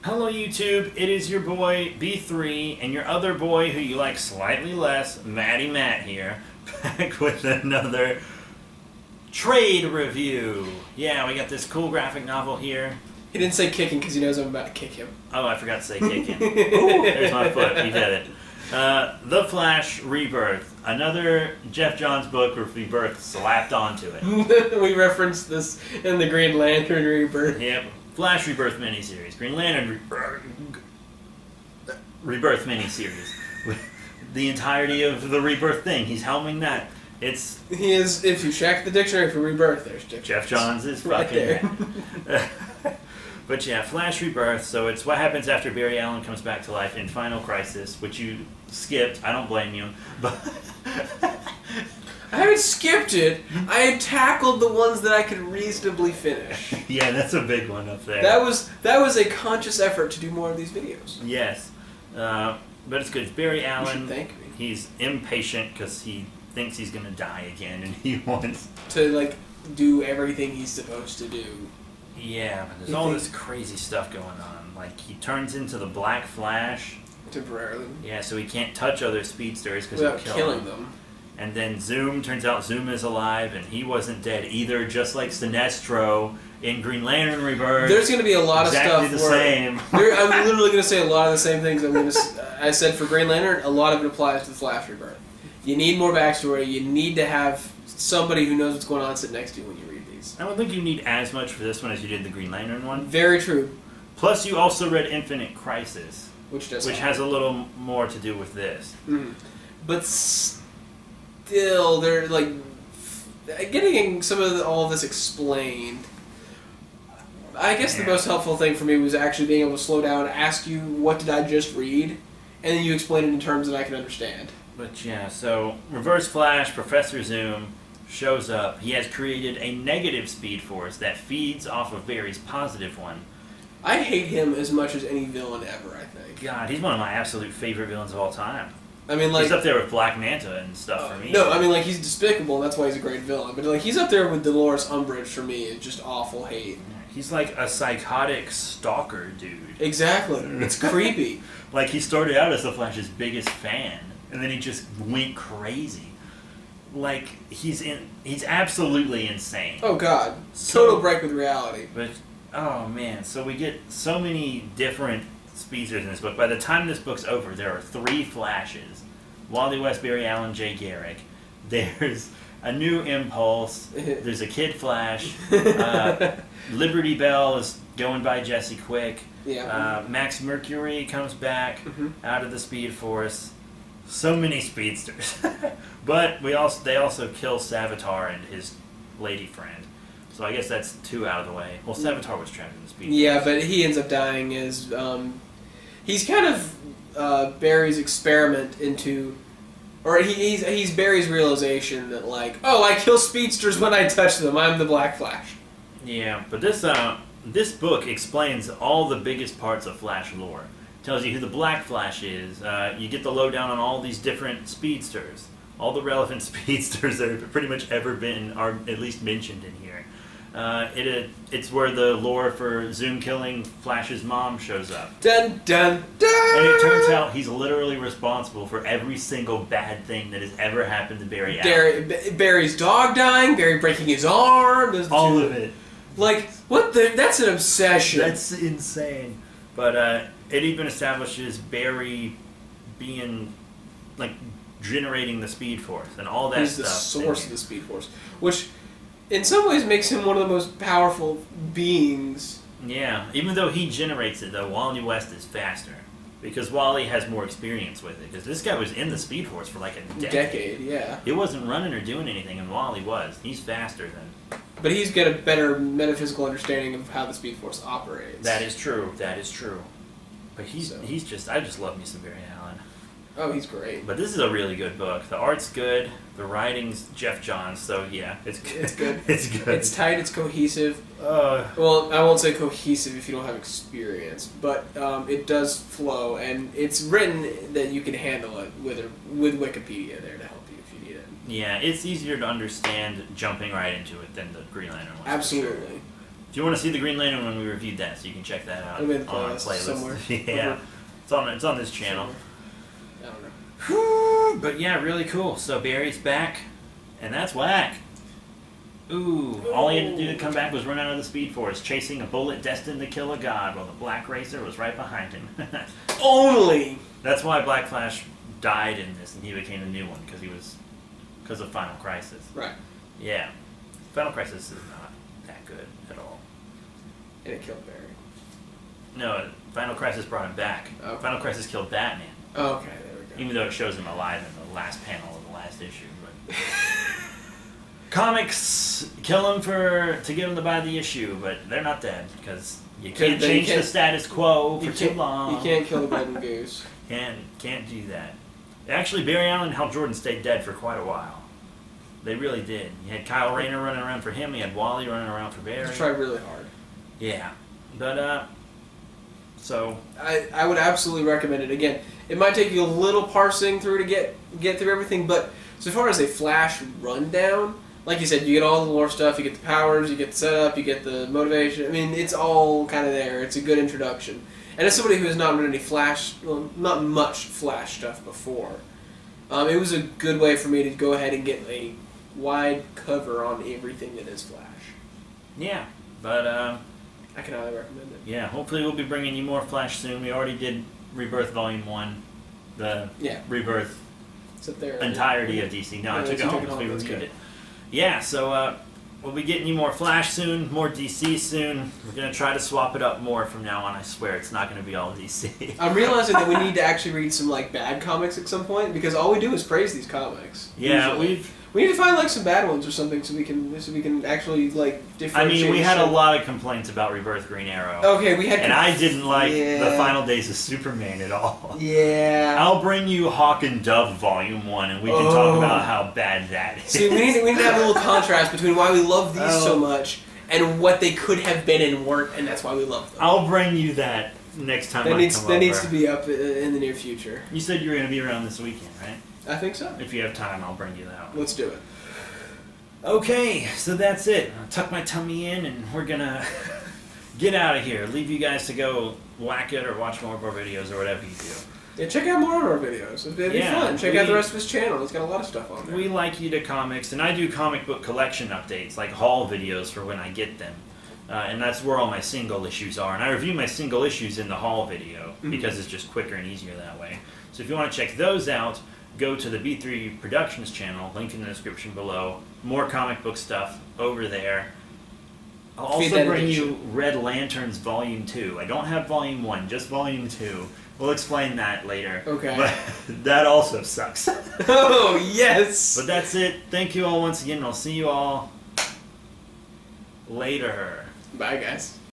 Hello YouTube, it is your boy B3 and your other boy who you like slightly less, Matty Matt here, back with another trade review. Yeah, we got this cool graphic novel here. He didn't say kicking because he knows I'm about to kick him. Oh, I forgot to say kicking. Ooh, there's my foot, you did it. The Flash Rebirth, another Jeff Johns book with Rebirth slapped onto it. We referenced this in the Green Lantern Rebirth. Yep. Flash Rebirth miniseries, Green Lantern Rebirth miniseries, the entirety of the Rebirth thing. He's helming that. He is. If you check the dictionary for Rebirth, there's dictionary. Jeff Johns is right fucking there. But yeah, Flash Rebirth. So it's what happens after Barry Allen comes back to life in Final Crisis, which you skipped. I don't blame you, but. I haven't skipped it. I had tackled the ones that I could reasonably finish. Yeah, that's a big one up there. That was a conscious effort to do more of these videos. Yes, but it's good. It's Barry Allen. You should thank me. He's impatient because he thinks he's gonna die again, and he wants to like do everything he's supposed to do. Yeah, but there's all this crazy stuff going on. Like he turns into the Black Flash temporarily. Yeah, so he can't touch other speedsters because without he'll kill killing them. And then Zoom, turns out Zoom is alive, and he wasn't dead either, just like Sinestro in Green Lantern Rebirth. There's going to be a lot of stuff exactly the same. I'm literally going to say a lot of the same things I said for Green Lantern. A lot of it applies to the Flash Rebirth. You need more backstory. You need to have somebody who knows what's going on sit next to you when you read these. I don't think you need as much for this one as you did the Green Lantern one. Very true. Plus, you also read Infinite Crisis, which has a little more to do with this. Mm. But still, they're like getting some of all of this explained. I guess the most helpful thing for me was actually being able to slow down, ask you what did I just read, and then you explain it in terms that I can understand. But yeah, so Reverse Flash, Professor Zoom shows up. He has created a negative speed force that feeds off of Barry's positive one. I hate him as much as any villain ever, I think. God, he's one of my absolute favorite villains of all time. I mean, like, he's up there with Black Manta and stuff for me. No, I mean, like, he's despicable, and that's why he's a great villain. But, like, he's up there with Dolores Umbridge for me. It's just awful hate. He's like a psychotic stalker dude. Exactly. It's creepy. Like, he started out as the Flash's biggest fan, and then he just went crazy. Like, he's absolutely insane. Oh, God. Total break with reality. But, oh, man. So we get so many different speedsters in this book. By the time this book's over, there are 3 Flashes. Wally West, Barry Allen, Jay Garrick. There's a new Impulse. There's a Kid Flash. Liberty Bell is going by Jesse Quick. Yeah. Max Mercury comes back out of the Speed Force. So many speedsters. But they also kill Savitar and his lady friend. So I guess that's 2 out of the way. Well, Savitar was trapped in the Speed Force. Yeah, but he ends up dying as... he's kind of Barry's experiment into... Or he's Barry's realization that, like, oh, I kill speedsters when I touch them. I'm the Black Flash. Yeah, but this book explains all the biggest parts of Flash lore. Tells you who the Black Flash is. You get the lowdown on all these different speedsters. All the relevant speedsters that have pretty much ever been are at least mentioned in here. It's where the lore for Zoom killing Flash's mom shows up. Dun dun dun! And it turns out he's literally responsible for every single bad thing that has ever happened to Barry Allen. Barry's dog dying, Barry breaking his arm. All of it. Like, what the... That's an obsession. That's insane. But it even establishes Barry being, like, generating the Speed Force and all that stuff. He's the source of the Speed Force. Which... in some ways makes him one of the most powerful beings. Yeah, even though he generates it, though, Wally West is faster. Because Wally has more experience with it. Because this guy was in the Speed Force for like a decade. Yeah. He wasn't running or doing anything, and Wally was. He's faster than... But he's got a better metaphysical understanding of how the Speed Force operates. That is true. That is true. But he's just... I just love me some Barry Allen. Oh, he's great. But this is a really good book. The art's good. The writing's Jeff Johns, so yeah, it's good. It's good. It's good. It's tight. It's cohesive. Well, I won't say cohesive if you don't have experience, but it does flow, and it's written that you can handle it with Wikipedia there to help you if you need it. Yeah, it's easier to understand jumping right into it than the Green Lantern one. Absolutely. Sure. If you want to see the Green Lantern when we reviewed that, so you can check that out I'm in the on our playlist playlist. somewhere. Yeah, it's on this channel. I don't know. Whew, but yeah, really cool. So Barry's back, and that's whack. Ooh, all he had to do to come back was run out of the Speed Force, chasing a bullet destined to kill a god, while the Black Racer was right behind him. Only. That's why Black Flash died in this, and he became the new one because of Final Crisis. Right. Yeah, Final Crisis is not that good at all. And it killed Barry. No, Final Crisis brought him back. Okay. Final Crisis killed Batman. Okay, there we go. Even though it shows him alive in the last panel of the last issue. But comics kill him to get him to buy the issue, but they're not dead because you can't change the status quo for too long. You can't kill the golden goose. Can't do that. Actually, Barry Allen and Hal Jordan stayed dead for quite a while. They really did. You had Kyle Rayner running around for him. You had Wally running around for Barry. Just tried really hard. Yeah, but so I would absolutely recommend it. Again, it might take you a little parsing through to get through everything, but so far as a Flash rundown, like you said, you get all the lore stuff, you get the powers, you get the setup, you get the motivation. I mean, it's all kind of there. It's a good introduction. And as somebody who has not read any Flash, well, not much Flash stuff before, it was a good way for me to go ahead and get a wide cover on everything that is Flash. yeah, but I can highly recommend it. yeah, hopefully we'll be bringing you more Flash soon. We already did Rebirth Volume 1, the Rebirth It's up there. entirety of DC. No, I took it home because we reviewed it. Yeah, so we'll be getting you more Flash soon, more DC soon. We're going to try to swap it up more from now on. I swear it's not going to be all DC. I'm realizing that we need to actually read some like bad comics at some point because all we do is praise these comics. Yeah, usually. We need to find like some bad ones or something so we can actually like differentiate. I mean, we had a lot of complaints about Rebirth Green Arrow. Okay, we had. And I didn't like the Final Days of Superman at all. Yeah. I'll bring you Hawk and Dove Volume 1 and we can talk about how bad that is. See, we need to have a little contrast between why we love these so much and what they could have been and weren't, and that's why we love them. I'll bring you that next time that needs to be up in the near future. You said you were going to be around this weekend, right? I think so. If you have time, I'll bring you that one. Let's do it. Okay, so that's it. I'll tuck my tummy in and we're gonna get out of here. Leave you guys to go whack it or watch more of our videos or whatever you do. Yeah, check out more of our videos. It'd be fun. Check out the rest of his channel. He's got a lot of stuff on there. We like you to comics, and I do comic book collection updates, like haul videos for when I get them. And that's where all my single issues are. And I review my single issues in the haul video because it's just quicker and easier that way. So if you want to check those out, go to the B3 Productions channel, link in the description below. More comic book stuff over there. I'll also bring you Red Lanterns Volume 2. I don't have Volume 1, just Volume 2. We'll explain that later. Okay. But that also sucks. Oh, yes! But that's it. Thank you all once again, and I'll see you all later. Bye, guys.